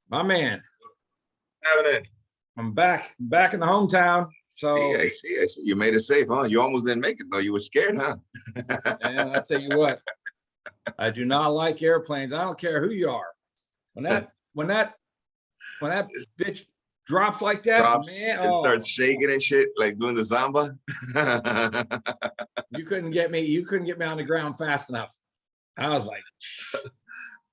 My man, Happening? I'm back in the hometown. See, So, I see, I see. You made it safe, huh? You almost didn't make it though. You were scared, huh? and I tell you what, I do not like airplanes. I don't care who you are. When that bitch drops like that, Drops man, and starts oh, shaking and shit, like doing the Zamba. you couldn't get me. You couldn't get me on the ground fast enough. I was like,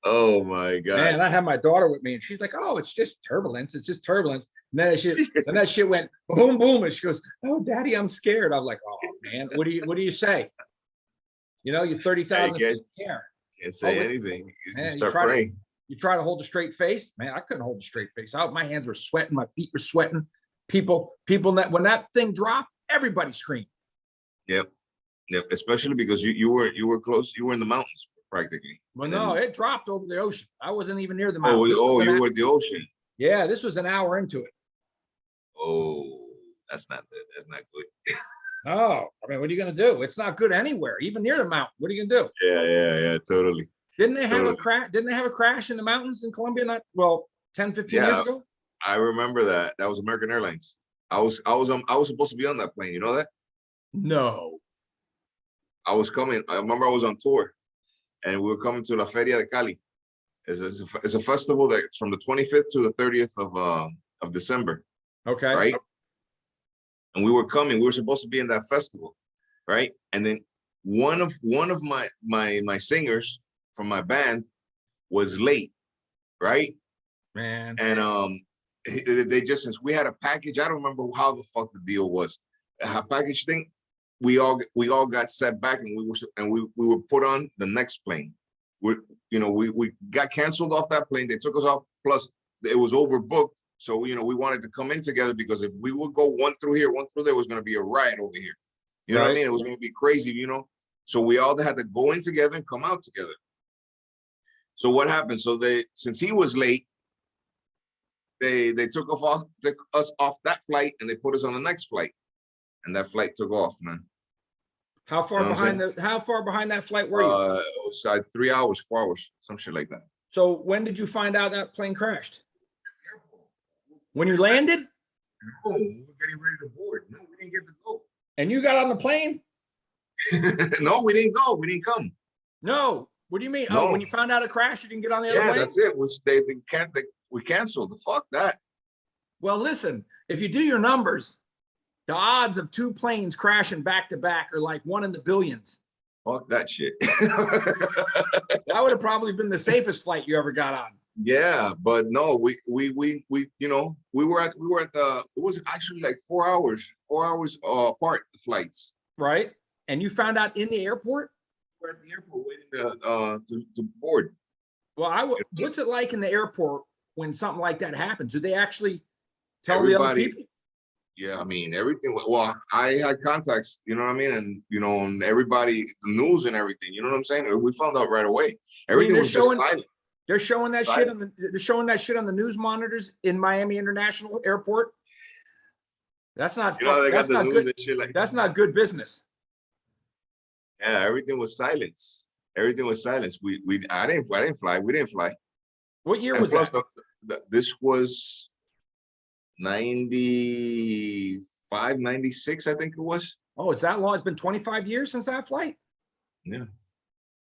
Oh my God. man, I had my daughter with me, and she's like, "Oh, it's just turbulence. It's just turbulence." And that shit went boom, boom, and she goes, "Oh, Daddy, I'm scared." I'm like, "Oh man, what do you say? You know, you're I 30,000 feet in the air. can't Oh, say anything. You just man, start praying. you try to hold a straight face. Man, I couldn't hold a straight face. My hands were sweating, my feet were sweating. People that when that thing dropped, everybody screamed. Yep. Yep. Especially because you were close. You were in the mountains practically. Well, And no, then, it dropped over the ocean. I wasn't even near the oh, mountains. you were at the ocean. Yeah, this was an hour into it. Oh, that's not good. That's not good. Oh, I mean, what are you going to do? It's not good anywhere, even near the mountain. What are you going to do? Yeah, totally. Didn't they have a Totally. crash? Didn't they have a crash in the mountains in Colombia? Not well, 10, 15 years Yeah, ago. I remember that. That was American Airlines. I was supposed to be on that plane. You know that? No. I was coming. I remember I was on tour, and we were coming to La Feria de Cali. It's a festival that's from the 25th to the 30th of December, Okay. right? And we were coming. We were supposed to be in that festival, right? And then one of my singers from my band was late, right? Man. And they just, since we had a package, I don't remember how the fuck the deal was, a package thing. We all got set back, and we were put on the next plane. We got canceled off that plane. They took us off. Plus, it was overbooked. So we wanted to come in together, because if we would go one through here, one through there, was going to be a riot over here. You know what I mean? It was going to be crazy. So we all had to go in together and come out together. So what happened? So since he was late, they took us off that flight, and they put us on the next flight, and that flight took off, man. How far behind that flight were you? It was 3 hours, 4 hours, some shit like that. So when did you find out that plane crashed? When you landed? No, we were getting ready to board. No, we didn't get to go. And you got on the plane? No, we didn't go. We didn't come. No. What do you mean? No. Oh, when you found out a crash, you didn't get on the other plane? Yeah, that's it. We canceled. Fuck that. Well, listen, if you do your numbers, the odds of two planes crashing back to back are like 1 in the billions. Fuck that shit. That would have probably been the safest flight you ever got on. Yeah, but no, we were at it was actually like 4 hours apart, the flights. Right. And you found out in the airport? We're at the airport waiting to board. Well, what's it like in the airport when something like that happens? Do they actually tell the other people? Yeah, I mean, everything. Well, I had contacts, you know what I mean? And, and everybody, the news and everything, you know what I'm saying? We found out right away. Everything was just silent. They're showing that shit on the news monitors in Miami International Airport. That's not, they got the news good. And shit like that's not good business. Yeah, everything was silence. Everything was silence. I didn't fly. We didn't fly. What year was that? This was 95, 96, I think it was. Oh, it's that long? It's been 25 years since that flight? Yeah.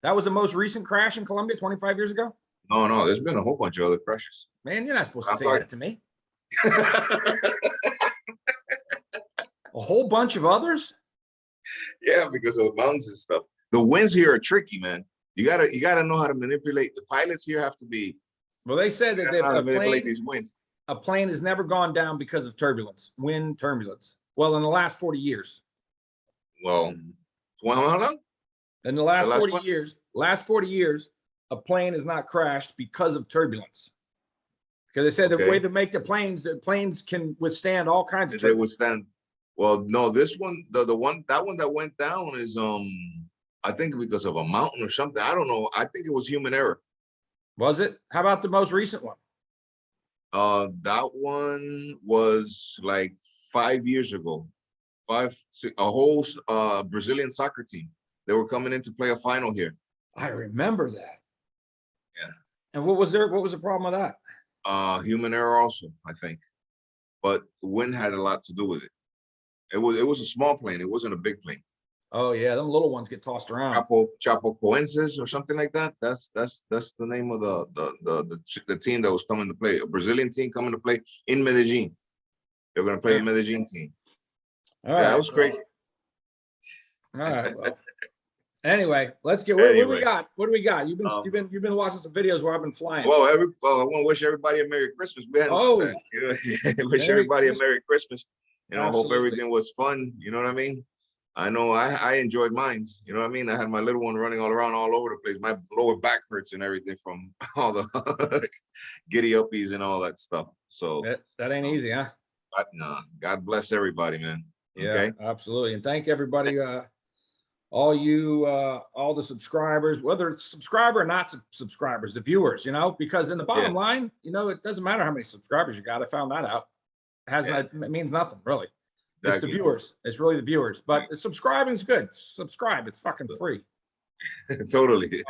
That was the most recent crash in Colombia 25 years ago? No, there's been a whole bunch of other crashes. Man, you're not supposed to say that to me. A whole bunch of others? Yeah, because of the mountains and stuff. The winds here are tricky, man. You gotta know how to manipulate. The pilots here have to be. Well, they said that manipulate these winds. A plane has never gone down because of turbulence, wind turbulence. Well, in the last 40 years. Well, how long? In the last 40 years, a plane has not crashed because of turbulence. Because they said the way to make the planes can withstand all kinds of turbulence. They withstand. Well, no, this one, the one that went down is I think because of a mountain or something. I don't know. I think it was human error. Was it? How about the most recent one? That one was like 5 years ago. A whole Brazilian soccer team. They were coming in to play a final here. I remember that. Yeah. And what was the problem with that? Human error also, I think. But wind had a lot to do with it. It was a small plane. It wasn't a big plane. Oh yeah, them little ones get tossed around. Chapecoenses or something like that. That's the name of the team that was coming to play. A Brazilian team coming to play in Medellin. They're gonna play the Medellin team. All Yeah, right, that was crazy. All right. Well, anyway, let's get. What do we Anyway, got? What do we got? You've been watching some videos where I've been flying. Well, I want to wish everybody a Merry Christmas. We hadn't done that. You know, wish everybody a Merry Christmas. You know, hope everything was fun. You know what I mean? I know I enjoyed mines. You know what I mean? I had my little one running all around all over the place. My lower back hurts and everything from all the giddy uppies and all that stuff. So that ain't easy, huh? But, no, God bless everybody, man. Yeah, okay? Absolutely. And thank everybody, all you, all the subscribers, whether it's subscriber or not subscribers, the viewers, you know, because in the bottom line, you know, it doesn't matter how many subscribers you got. I found that out. It means nothing, really. It's the viewers. It's really the viewers. But subscribing is good. Subscribe. It's fucking free. Totally.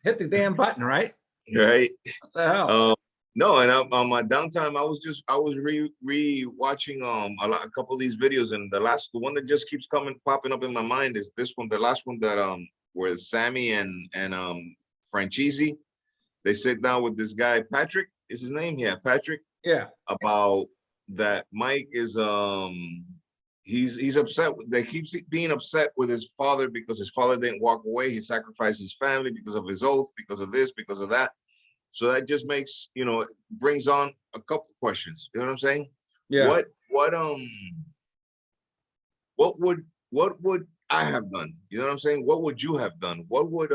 Hit the damn button, right? Right. What the hell? No, and on my downtime, I was re-watching a couple of these videos, and the one that just keeps popping up in my mind is this one, the last one that where Sammy and Franzese, they sit down with this guy, Patrick is his name, Patrick. Yeah. About that Mike is he's upset. They keep being upset with his father because his father didn't walk away. He sacrificed his family because of his oath, because of this, because of that. So that just makes, you know, brings on a couple of questions. You know what I'm saying? Yeah. What would I have done? You know what I'm saying? What would you have done? What would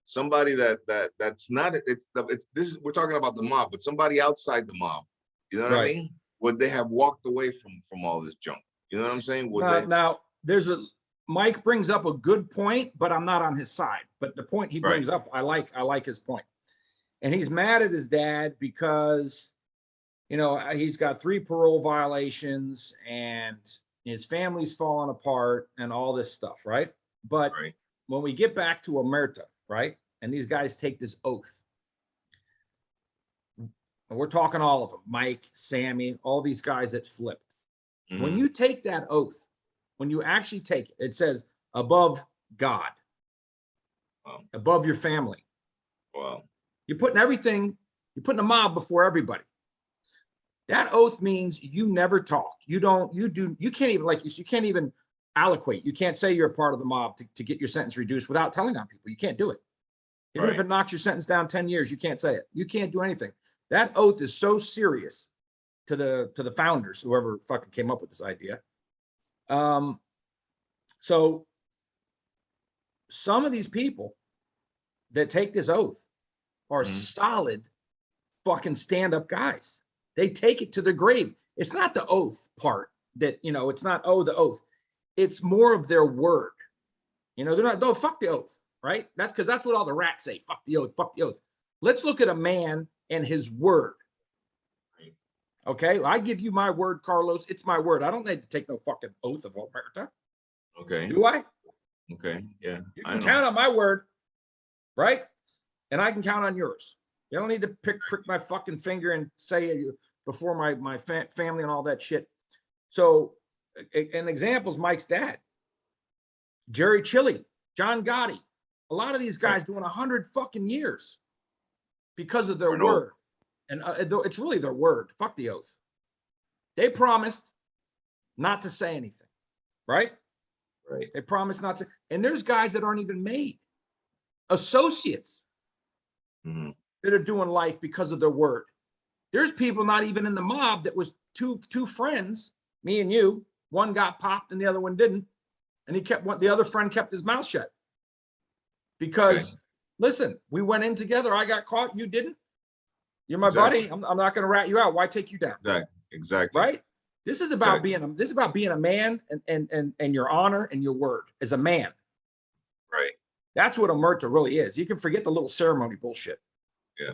somebody that's not it's this we're talking about the mob, but somebody outside the mob, you know what I mean? Would they have walked away from all this junk? You know what I'm saying? Now there's Mike brings up a good point, but I'm not on his side. But the point he brings up, I like his point. And he's mad at his dad because, you know, he's got 3 parole violations and his family's falling apart and all this stuff, right? But when we get back to Omerta, right, and these guys take this oath, and we're talking all of them, Mike, Sammy, all these guys that flipped. When you take that oath, when you actually take it, it says above God, above your family. Wow. You're putting everything, you're putting the mob before everybody. That oath means you never talk. You can't even, like you can't even allocate. You can't say you're a part of the mob to get your sentence reduced without telling on people. You can't do it. Even if it knocks your sentence down 10 years, you can't say it. You can't do anything. That oath is so serious to the founders, whoever fucking came up with this idea. So some of these people that take this oath are solid fucking stand-up guys. They take it to the grave. It's not the oath part that, you know, it's not, oh, the oath. It's more of their word. You know, they're not, no, fuck the oath, right? That's because that's what all the rats say. Fuck the oath, fuck the oath. Let's look at a man and his word. Okay, I give you my word, Carlos. It's my word. I don't need to take no fucking oath of Omerta. Okay. Do I? Okay, yeah. You can count on my word, right? And I can count on yours. You don't need to prick my fucking finger and say it before my family and all that shit. So an example is Mike's dad, Jerry Chili, John Gotti. A lot of these guys doing 100 fucking years because of their word. And it's really their word. Fuck the oath. They promised not to say anything, right? Right. They promised not to. And there's guys that aren't even made. Associates that are doing life because of their word. There's people not even in the mob that was two friends, me and you. One got popped and the other one didn't. And the other friend kept his mouth shut. Because, listen, we went in together. I got caught. You didn't. You're my buddy. I'm not going to rat you out. Why take you down? Exactly. Right? This is about being a man and your honor and your word as a man. Right. That's what Omerta really is. You can forget the little ceremony bullshit. Yeah.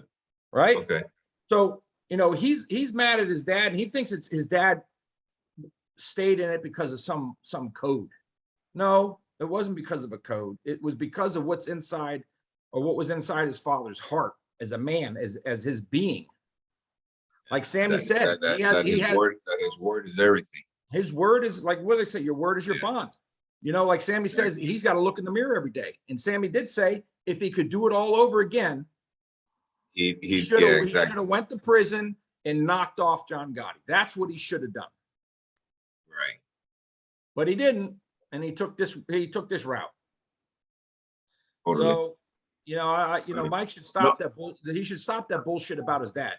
Right? Okay. So, you know, he's mad at his dad and he thinks it's his dad stayed in it because of some code. No, it wasn't because of a code. It was because of what's inside, or what was inside his father's heart as a man, as his being. Like Sammy said, his word is everything. His word is like what do they say? Your word is your bond. You know, like Sammy says, he's got to look in the mirror every day. And Sammy did say if he could do it all over again, he should have went to prison and knocked off John Gotti. That's what he should have done. Right. But he didn't, and he took this route. Totally. So, Mike should stop that. He should stop that bullshit about his dad.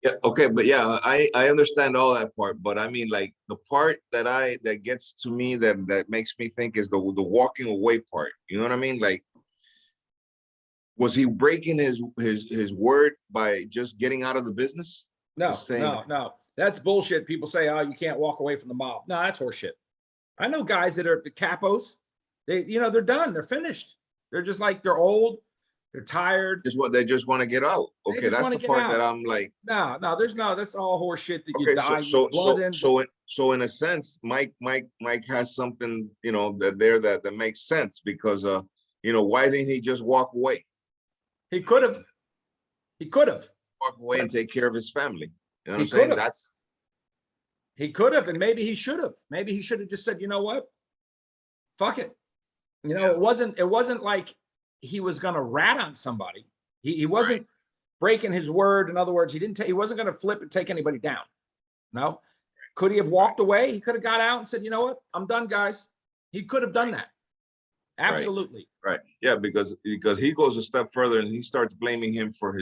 Yeah. Okay. But yeah, I understand all that part. But I mean, like the part that gets to me that makes me think is the walking away part. You know what I mean? Like, was he breaking his word by just getting out of the business? No. That's bullshit. People say, oh, you can't walk away from the mob. No, that's horseshit. I know guys that are the capos. They're done. They're finished. They're just like, they're old. They're tired. They just want to get out. Okay, that's the part that I'm like. No, that's all horse shit that you die. So in a sense, Mike has something, that makes sense because why didn't he just walk away? He could have. Walk away and take care of his family. You know what I'm saying? He could have, and maybe he should have. Maybe he should have just said, you know what? Fuck it. It wasn't like he was going to rat on somebody. He wasn't breaking his word. In other words, he wasn't going to flip and take anybody down. No. Could he have walked away? He could have got out and said, you know what? I'm done, guys. He could have done that. Absolutely. Right. Yeah, because he goes a step further and he starts blaming him for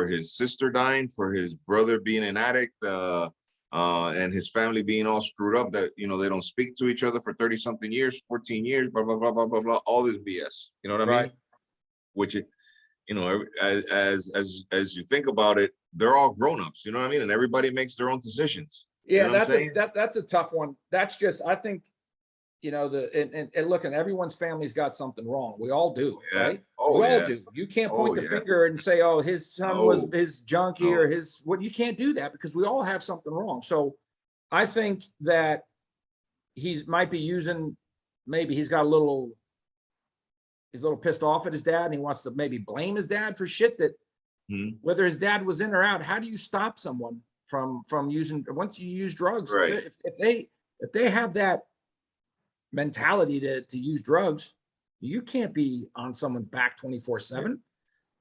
his sister dying, for his brother being an addict, and his family being all screwed up, that they don't speak to each other for 30-something years, 14 years, blah blah blah blah blah blah, all this BS. You know what I mean? Which, as you think about it, they're all grown-ups, you know what I mean? And everybody makes their own decisions. Yeah, you know that's a tough one. That's just, I think, and look, and everyone's family's got something wrong. We all do, right? We all do. You can't point the finger and say, oh, his son was his junkie or you can't do that because we all have something wrong. So I think that might be using, maybe he's got he's a little pissed off at his dad and he wants to maybe blame his dad for shit that whether his dad was in or out. How do you stop someone from using, once you use drugs? Right. If they have that mentality to use drugs, you can't be on someone's back 24/7.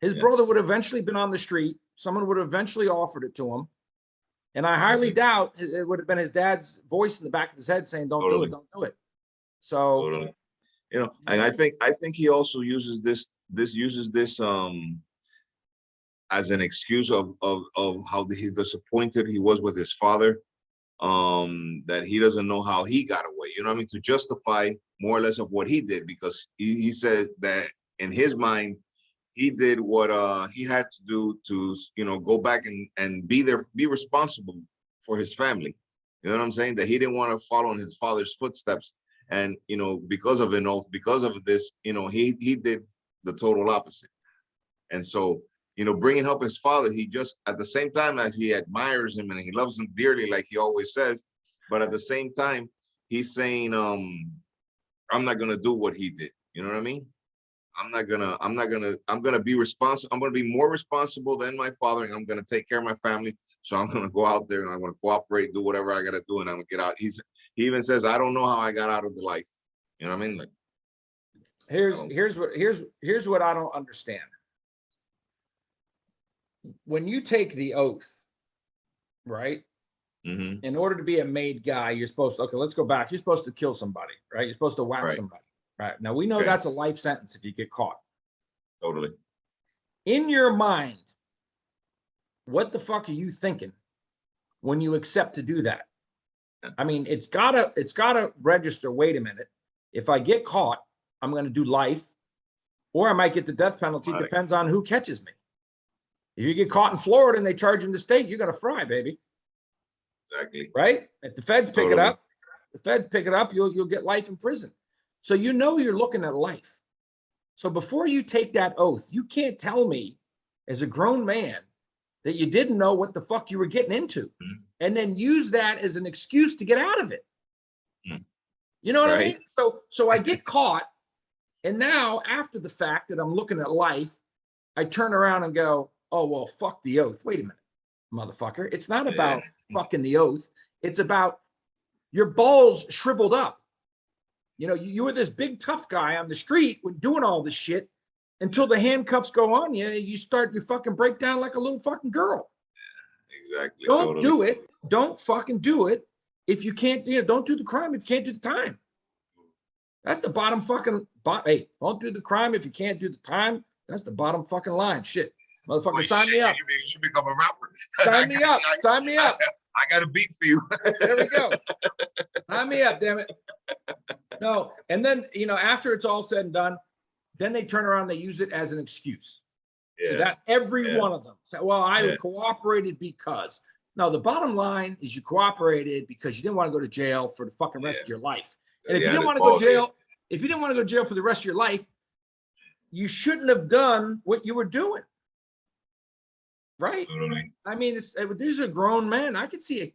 His brother would have eventually been on the street. Someone would have eventually offered it to him. And I highly doubt it would have been his dad's voice in the back of his head saying, don't do it, don't do it. So, and I think he also uses this as an excuse of how he's disappointed he was with his father, that he doesn't know how he got away, you know what I mean, to justify more or less of what he did, because he said that in his mind he did what he had to do to go back and be responsible for his family. You know what I'm saying? That he didn't want to follow in his father's footsteps, and because of an oath, because of this, he did the total opposite. And so bringing up his father, he just, at the same time as he admires him and he loves him dearly, like he always says, but at the same time, he's saying, I'm not going to do what he did. You know what I mean? I'm going to be responsible. I'm going to be more responsible than my father, and I'm going to take care of my family. So I'm going to go out there and I'm going to cooperate, do whatever I got to do, and I'm going to get out. He even says, I don't know how I got out of the life. You know what I mean? Like, here's what I don't understand. When you take the oath, right? In order to be a made guy, you're supposed to, okay, let's go back. You're supposed to kill somebody, right? You're supposed to whack somebody, right? Now we know that's a life sentence if you get caught. Totally. In your mind, what the fuck are you thinking when you accept to do that? I mean, it's gotta register. Wait a minute. If I get caught, I'm going to do life, or I might get the death penalty. Right. Depends on who catches me. If you get caught in Florida and they charge you in the state, you're going to fry, baby. Exactly. Right? If the feds pick it up, you'll get life in prison. So you're looking at life. So before you take that oath, you can't tell me as a grown man that you didn't know what the fuck you were getting into, and then use that as an excuse to get out of it. You know what I mean? So I get caught, and now after the fact that I'm looking at life, I turn around and go, oh, well, fuck the oath. Wait a minute. motherfucker. It's not about fucking the oath. It's about your balls shriveled up. You know, you were this big tough guy on the street doing all this shit until the handcuffs go on you. You fucking break down like a little fucking girl. Exactly. Don't do it. Don't fucking do it. If you can't, don't do the crime if you can't do the time. That's the bottom fucking. Hey, don't do the crime if you can't do the time. That's the bottom fucking line. Shit, motherfucker, Boy, sign shit, me up. You should become a rapper. Sign me up. Sign me up. I got a beat for you. There we go. Sign me up, damn it. No, and then after it's all said and done, then they turn around. They use it as an excuse. Yeah. So that every one of them say, "Well, I cooperated because." No, the bottom line is you cooperated because you didn't want to go to jail for the fucking rest of your life. And if you didn't want to go to jail, if you didn't want to go to jail for the rest of your life, you shouldn't have done what you were doing. Right? Totally. I mean, these are grown men. I could see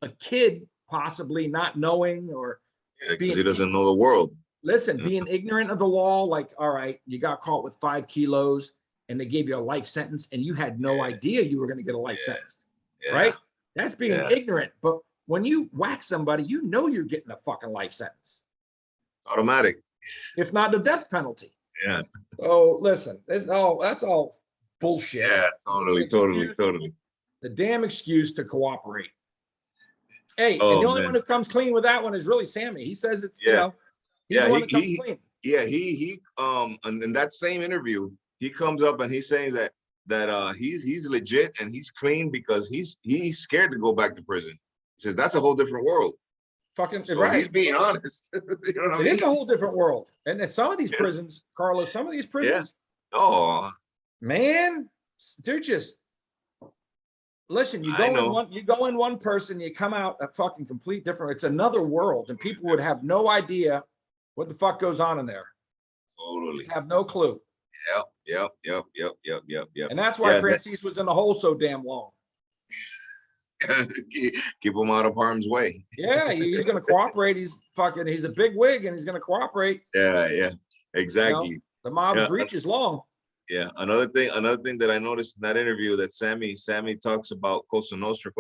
a kid possibly not knowing or because he doesn't know the world. Listen, being ignorant of the law, like, all right, you got caught with 5 kilos and they gave you a life sentence and you had no idea you were going to get a life sentence. Right? That's being ignorant. But when you whack somebody, you know you're getting a fucking life sentence. It's automatic. If not the death penalty. Yeah. So listen, that's all bullshit. Yeah, totally. The damn excuse to cooperate. Hey, and the only one who comes clean with that one is really Sammy. He says it's he's the one that comes clean. Yeah, he and in that same interview, he comes up and he's saying that he's legit and he's clean because he's scared to go back to prison. He says that's a whole different world. Fucking so right. He's being honest. You know what I mean? It is a whole different world. And in some of these prisons, Carlos, some of these prisons, man, they're just listen, you go in one person, you come out a fucking complete different. It's another world, and people would have no idea what the fuck goes on in there. Totally. Just have no clue. Yep. And that's why Franzese was in the hole so damn long. Keep him out of harm's way. Yeah, he's gonna cooperate. He's a big wig and he's gonna cooperate. Yeah, exactly. The mob's reach is long. Yeah, another thing that I noticed in that interview that Sammy talks about Cosa Nostra.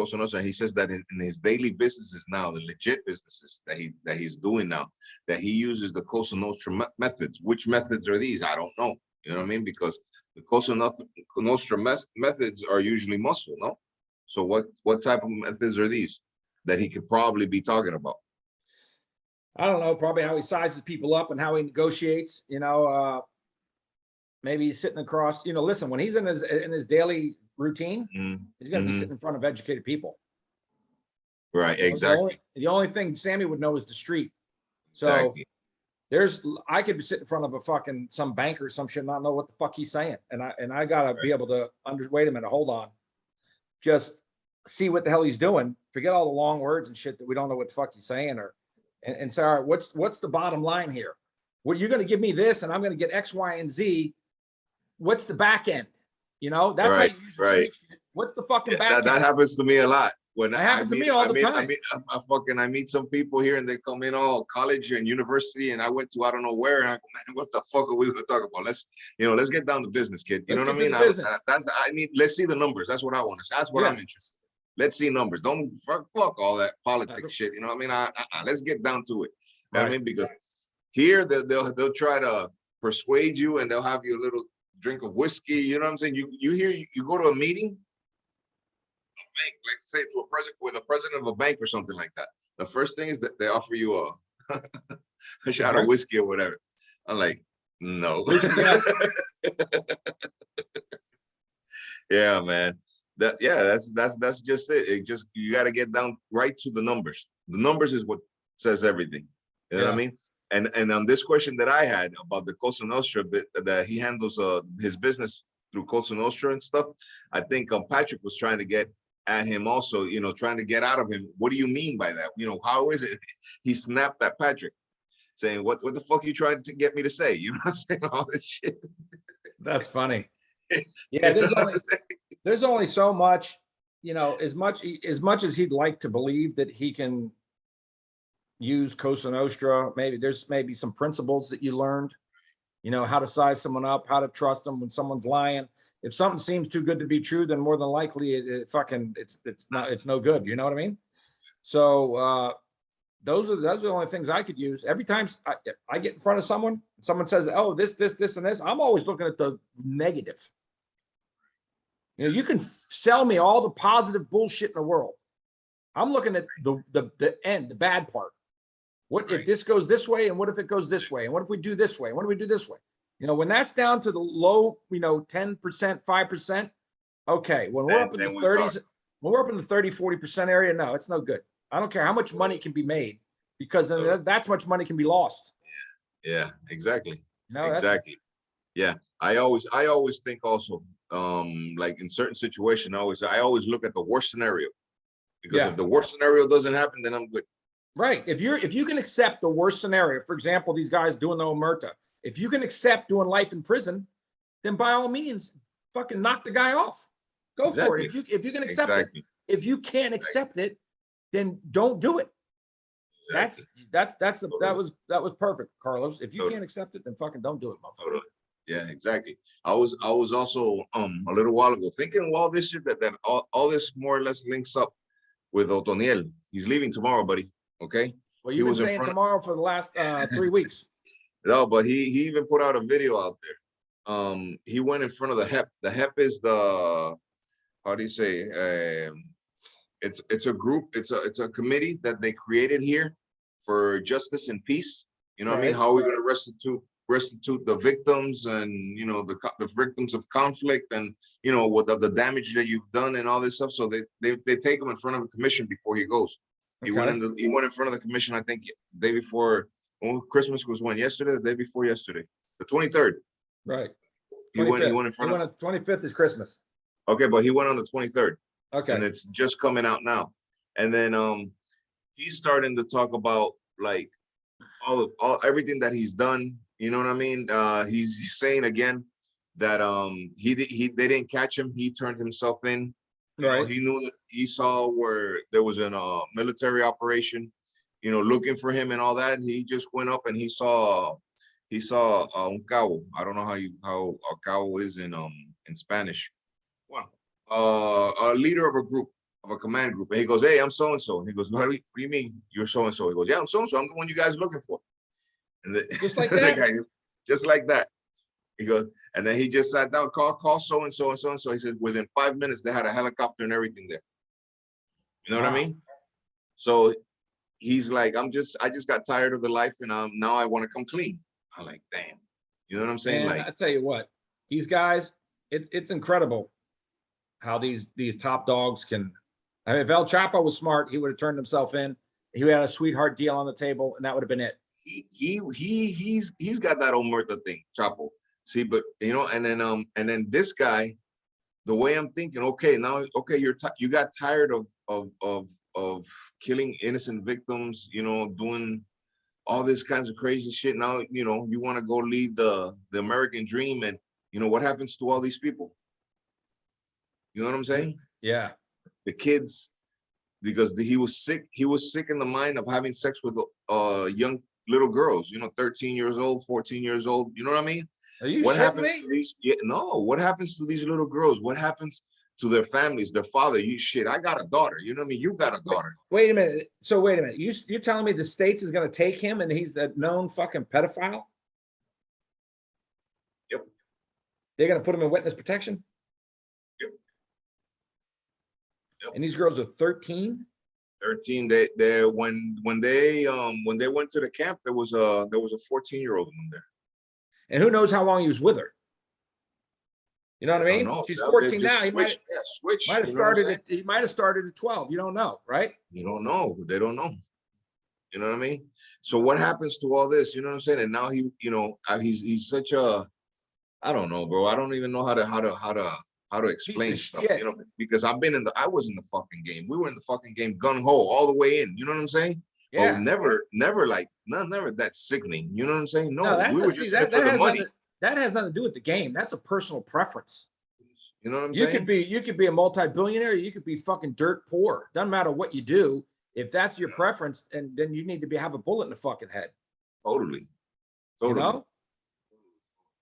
He says that in his daily businesses now, the legit businesses that he's doing now, that he uses the Cosa Nostra methods. Which methods are these? I don't know. You know what I mean? Because the Cosa Nostra methods are usually muscle, no? So what type of methods are these that he could probably be talking about? I don't know. Probably how he sizes people up and how he negotiates. Maybe he's sitting across. Listen, when he's in his daily routine, he's going to be sitting in front of educated people. Right. Exactly. The only thing Sammy would know is the street. So I could sit in front of some banker or some shit and not know what the fuck he's saying. And I gotta be able to wait a minute, hold on. Just see what the hell he's doing. Forget all the long words and shit that we don't know what the fuck he's saying and say, all right, what's the bottom line here? Well, you're gonna give me this and I'm gonna get X, Y, and Z. What's the back end? That's how you use shit. What's the fucking back end? That happens to me a lot. When that happens to me all the time. I meet some people here and they come in all college and university and I went to I don't know where and I go, man, what the fuck are we gonna talk about? Let's get down to business, kid. You know what I mean? Let's see the numbers. That's what I want to see. That's what I'm interested in. Let's see numbers. Don't fuck all that politics shit. You know what I mean? Let's get down to it. You know what I mean? Because here they'll try to persuade you and they'll have you a little drink of whiskey. You know what I'm saying? You go to a meeting. Bank, like say to a president of a bank or something like that. The first thing is that they offer you a shot of whiskey or whatever. I'm like, no. Yeah, man. That's just it. You got to get down right to the numbers. The numbers is what says everything. You know what I mean? And on this question that I had about the Cosa Nostra bit that he handles his business through Cosa Nostra and stuff, I think Patrick was trying to get at him also, trying to get out of him. What do you mean by that? How is it? He snapped at Patrick saying, what the fuck are you trying to get me to say? You know what I'm saying? All this shit. That's funny. Yeah, there's only so much, as much as he'd like to believe that he can use Cosa Nostra. There's some principles that you learned, how to size someone up, how to trust them when someone's lying. if something seems too good to be true, then more than likely it's no good. You know what I mean? So those are the only things I could use. Every time I get in front of someone says, "Oh, this, and this," I'm always looking at the negative. You know, you can sell me all the positive bullshit in the world. I'm looking at the end, the bad part. What if this goes this way, and what if it goes this way, and what if we do this way, and what if we do this way? You know, when that's down to the low, 10%, 5%, okay. When we're up in the 30s, when we're up in the 30, 40% area, no, it's no good. I don't care how much money can be made, because then that's much money can be lost. Yeah, exactly. No, exactly. Yeah. I always think also, like in certain situations, I always look at the worst scenario, because if the worst scenario doesn't happen, then I'm good. Right. If you can accept the worst scenario, for example, these guys doing the omerta, if you can accept doing life in prison, then by all means, fucking knock the guy off. Go for it. If you can accept it. If you can't accept it, then don't do it. That was perfect, Carlos. If you can't accept it, then fucking don't do it, motherfucker. Yeah, exactly. I was also a little while ago thinking of all this shit that all this more or less links up with Otoniel. He's leaving tomorrow, buddy. Okay. Well, you've been saying tomorrow for the last 3 weeks. No, but he even put out a video out there. He went in front of the HEP. The HEP is the, how do you say? It's a group. It's a committee that they created here for justice and peace. You know what I mean? How are we going to restitute the victims, and the victims of conflict, and what the damage that you've done and all this stuff. So they take him in front of a commission before he goes. He went in front of the commission, I think, the day before. Christmas was when? Yesterday, the day before yesterday, the 23rd. Right. He went in front of. 25th is Christmas. Okay, but he went on the 23rd. Okay. And it's just coming out now. And then he's starting to talk about like all everything that he's done. You know what I mean? He's saying again that they didn't catch him. He turned himself in. Right. He knew that he saw where there was a military operation, looking for him and all that. He just went up and he saw un cabo. I don't know how a cabo is in Spanish. Well, a leader of a group, of a command group. And he goes, "Hey, I'm so-and-so." And he goes, what do you mean you're so-and-so? He goes, "Yeah, I'm so-and-so. I'm the one you guys are looking for." And just like that. Guy, just like that. He goes, and then he just sat down, call so-and-so and so-and-so. He said within 5 minutes, they had a helicopter and everything there. You know what I mean? So he's like, I just got tired of the life, and now I want to come clean. I'm like, damn. You know what I'm saying? Man, I tell you what, these guys, it's incredible how these top dogs can. I mean, if El Chapo was smart, he would have turned himself in. He had a sweetheart deal on the table, and that would have been it. He's got that omerta thing, Chapo. See, but and then this guy, the way I'm thinking, okay, you got tired of killing innocent victims, doing all this kinds of crazy shit. Now, you want to go lead the American dream, and what happens to all these people? You know what I'm saying? Yeah. The kids, because he was sick. He was sick in the mind of having sex with young little girls, 13 years old, 14 years old. You know what I mean? Are you what happens me? to these? Yeah, no. What happens to these little girls? What happens to their families, their father? I got a daughter. You know what I mean? You got a daughter. Wait a minute. So wait a minute. You're telling me the States is going to take him, and he's a known fucking pedophile? Yep. They're going to put him in witness protection? Yep. And these girls are 13? 13. They when they went to the camp, there was a 14-year-old in there. And who knows how long he was with her? You know what I mean? She's 14 now. He might have started at 12. You don't know, right? You don't know. They don't know. You know what I mean? So what happens to all this? You know what I'm saying? And now he's such a, I don't know, bro. I don't even know how to explain stuff. Because I was in the fucking game. We were in the fucking game gung ho all the way in. You know what I'm saying? Yeah. But never that sickening. You know what I'm saying? No, we were just that has money. That has nothing to do with the game. That's a personal preference. You know what I'm saying? You could be a multi-billionaire. You could be fucking dirt poor. Doesn't matter what you do. If that's your preference, and then you need to have a bullet in the fucking head. Totally. You know?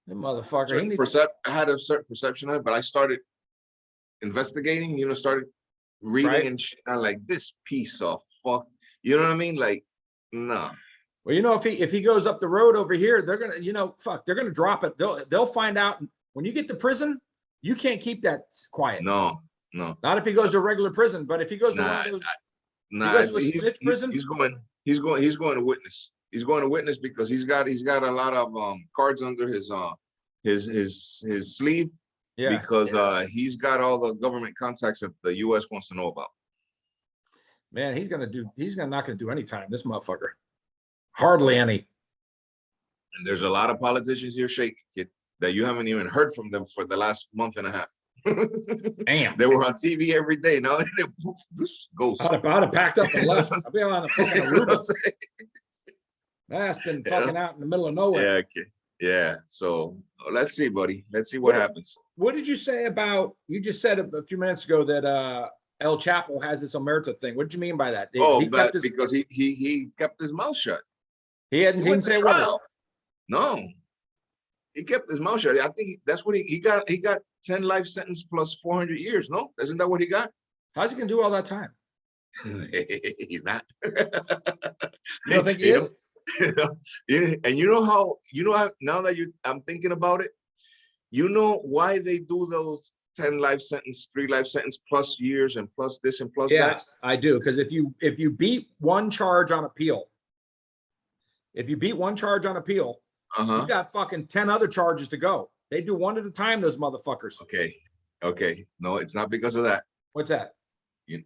The motherfucker. He needs... I had a certain perception of it, but I started investigating, you know, started reading Right. and shit. I'm like, this piece of fuck, you know what I mean? Like, nah. Well, you know, if he goes up the road over here, they're gonna, you know, fuck, they're gonna drop it. They'll find out when you get to prison, you can't keep that quiet. No. Not if he goes to a regular prison, but if he goes to one of those, he goes to a snitch prison. He's going to witness. He's going to witness because he's got a lot of cards under his sleeve. Yeah. Because he's got all the government contacts that the U.S. wants to know about. Man, he's not gonna do any time. This motherfucker, hardly any. And there's a lot of politicians here shaking, kid, that you haven't even heard from them for the last month and a half. Damn. They were on TV every day. Now they ghost. I'd have packed up and left. I'll be on a fucking Aruba. That's been fucking out in the middle of nowhere. Yeah, okay. Yeah. So let's see, buddy. Let's see what happens. What did you say about? You just said a few minutes ago that El Chapo has this omerta thing. What did you mean by that? Because he kept his mouth shut. He hadn't seen say trial. No, he kept his mouth shut. I think that's what he got. He got 10 life sentence plus 400 years. No, isn't that what he got? How's he gonna do all that time? He's not. You don't think he is? And you know how now that I'm thinking about it, you know why they do those 10 life sentence, 3 life sentence plus years and plus this and plus that? Yes, I do. Because if you beat one charge on appeal, you got fucking 10 other charges to go. They do one at a time, those motherfuckers. Okay. No, it's not because of that. What's that? 10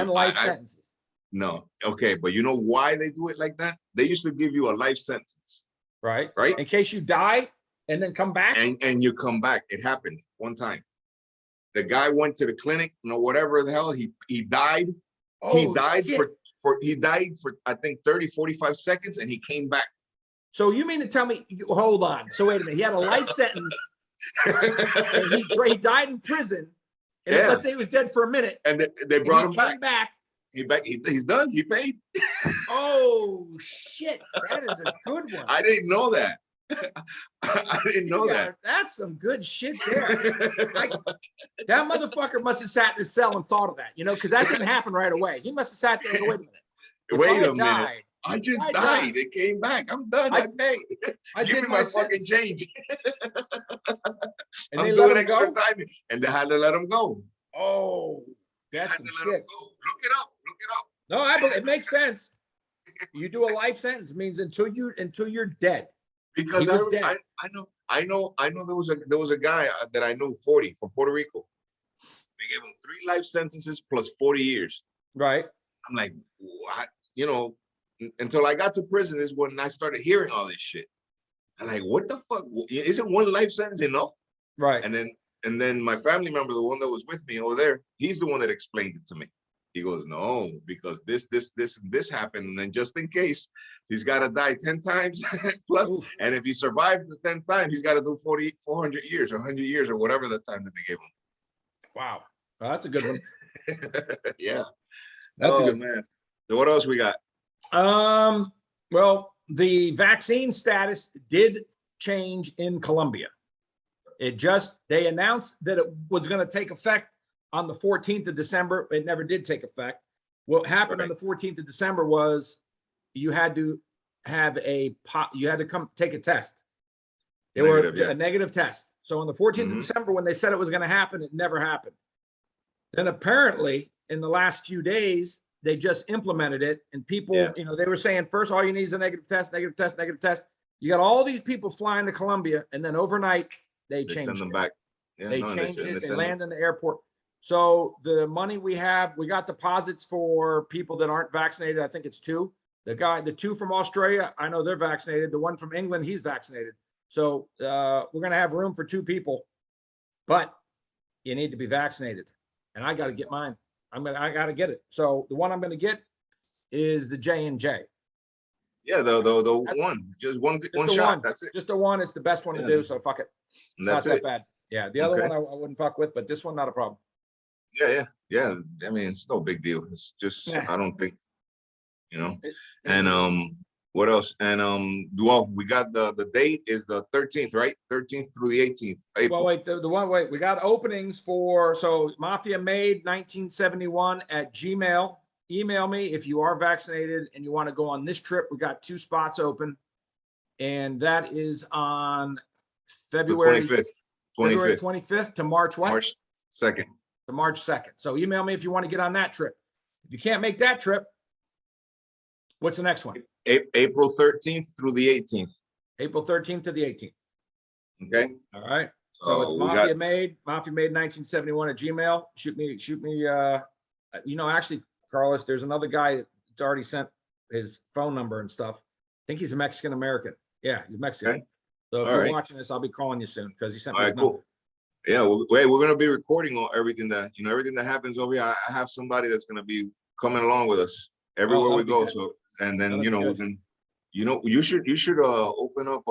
life sentences. No. Okay, but you know why they do it like that? They used to give you a life sentence. Right. Right. In case you die and then come back. And you come back. It happened one time. The guy went to the clinic, whatever the hell, he died. Oh, he died for I think 30, 45 seconds, and he came back. So you mean to tell me, hold on. So wait a minute. He had a life sentence. And he died in prison. And let's say he was dead for a minute. And they brought him back. He's done. He paid. Oh shit. That is a good one. I didn't know that. I didn't know that. That's some good shit there. That motherfucker must have sat in his cell and thought of that, because that didn't happen right away. He must have sat there and go, wait a minute. I just died. It came back. I'm done. I paid. Give me my fucking change. And I'm doing extra time. And they had to let him go. Oh, that's some shit. Look it up. No, it makes sense. You do a life sentence means until you're dead. Because I know there was a guy that I knew 40 from Puerto Rico. They gave him 3 life sentences plus 40 years. Right. I'm like, what? Until I got to prison is when I started hearing all this shit. I'm like, what the fuck? Isn't 1 life sentence enough? Right. And then my family member, the one that was with me over there, he's the one that explained it to me. He goes, no, because this happened. And then just in case, he's got to die 10 times plus. Ooh. And if he survived the 10th time, he's got to do 400 years or 100 years or whatever the time that they gave him. Wow. Well, that's a good one. Yeah. That's a good man. So what else we got? Well, the vaccine status did change in Colombia. They announced that it was going to take effect on the 14th of December. It never did take effect. What happened on the 14th of December was you had to come take a test. They were a negative test. So on the 14th of December, when they said it was going to happen, it never happened. Then apparently in the last few days, they just implemented it, and people, they were saying first, all you need is a negative test. You got all these people flying to Colombia, and then overnight they changed send them back. Yeah, they changed it. They land in the airport. So the money we got deposits for people that aren't vaccinated. I think it's 2. The 2 from Australia, I know they're vaccinated. The one from England, he's vaccinated. So we're gonna have room for 2 people, but you need to be vaccinated, and I got to get mine. I got to get it. So the one I'm going to get is the J&J. Yeah, the one, just one shot. That's it. Just the one. It's the best one to do. So fuck it. It's not that bad. Yeah, the other one I wouldn't fuck with, but this one not a problem. Yeah. I mean, it's no big deal. It's just I don't think, and What else? And well, we got the date is the 13th, right? 13th through the 18th. April. Well, wait, wait, we got openings for, so Mafia Made 1971 at Gmail. Email me if you are vaccinated and you want to go on this trip. We got 2 spots open, and that is on February 25th. February 25th to March what? March 2nd. To March 2nd. So email me if you want to get on that trip. If you can't make that trip, what's the next one? April 13th through the 18th. April 13th to the 18th. Okay. All right. So it's Mafia Made 1971 at Gmail. Shoot me, you know, actually, Carlos, there's another guy that's already sent his phone number and stuff. I think he's a Mexican American. Yeah, he's Mexican. Okay. So if All you're right. watching this, I'll be calling you soon because he sent me All his right, number. cool. Yeah, well, wait, we're gonna be recording on everything that, you know, everything that happens over here. I have somebody that's gonna be coming along with us everywhere we go. So, and then, you know, we can, you know, you should open up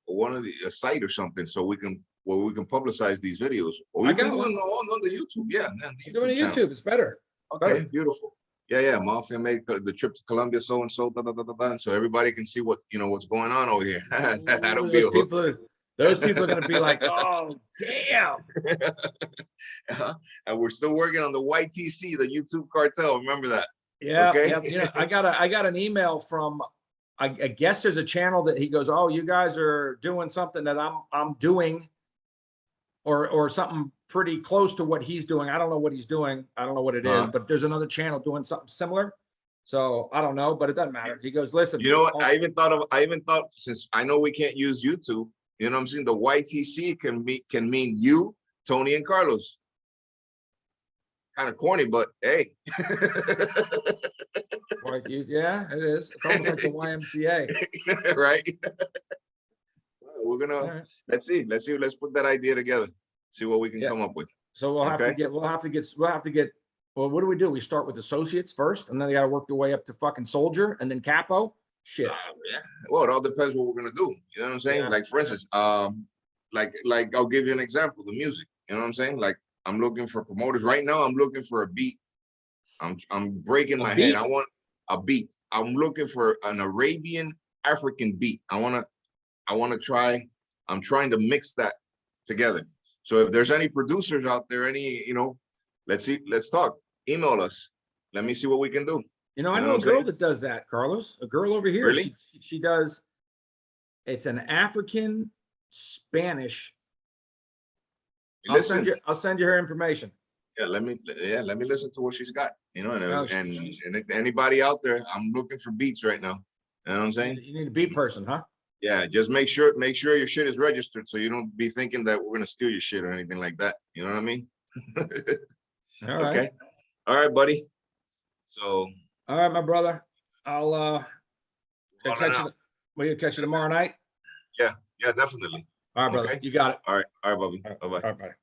one of a site or something so we can publicize these videos. Or we can do it on the YouTube. Yeah, man. Do it on YouTube. It's better. Okay, beautiful. Yeah, Mafia Made the trip to Colombia, so and so, so everybody can see what, you know, what's going on over here. That'll be a hook. Those people are going to be like, oh, damn. And we're still working on the YTC, the YouTube cartel. Remember that? Yeah. Okay. Yeah. You know, I got an email from, I guess there's a channel that he goes, oh, you guys are doing something that I'm doing, or something pretty close to what he's doing. I don't know what he's doing. I don't know what it is, but there's another channel doing something similar. So I don't know, but it doesn't matter. He goes, listen. You know what? I even thought, since I know we can't use YouTube, you know what I'm saying? The YTC can mean you, Tony, and Carlos. Kind of corny, but hey. Yeah, it is. It's almost like the YMCA. Right. We're gonna let's see. Let's put that idea together. See what we can come up with. So we'll have to get. Well, what do? We start with associates first, and then they got to work their way up to fucking soldier, and then capo. Shit. Yeah. Well, it all depends what we're gonna do. You know what I'm saying? Yeah. Like, for instance, like I'll give you an example. The music. You know what I'm saying? Like, I'm looking for promoters right now. I'm looking for a beat. I'm breaking my head. I want a beat. I'm looking for an Arabian African beat. I want to try. I'm trying to mix that together. So if there's any producers out there, any, you know, let's talk. Email us. Let me see what we can do. You know, I know a girl that does that, Carlos. A girl over here. Really? She does. It's an African Spanish. I'll send you her information. Yeah, let me listen to what she's got. You know, and anybody out there, I'm looking for beats right now. You know what I'm saying? You need a beat person, huh? Yeah, just make sure your shit is registered, so you don't be thinking that we're gonna steal your shit or anything like that. You know what I mean? All right. Okay. All right, buddy. So. All right, my brother. I'll catch you tomorrow night. Yeah, definitely. All right, brother. Okay. You got it. All right, Bobby. Bye-bye. Bye-bye. All right, bye.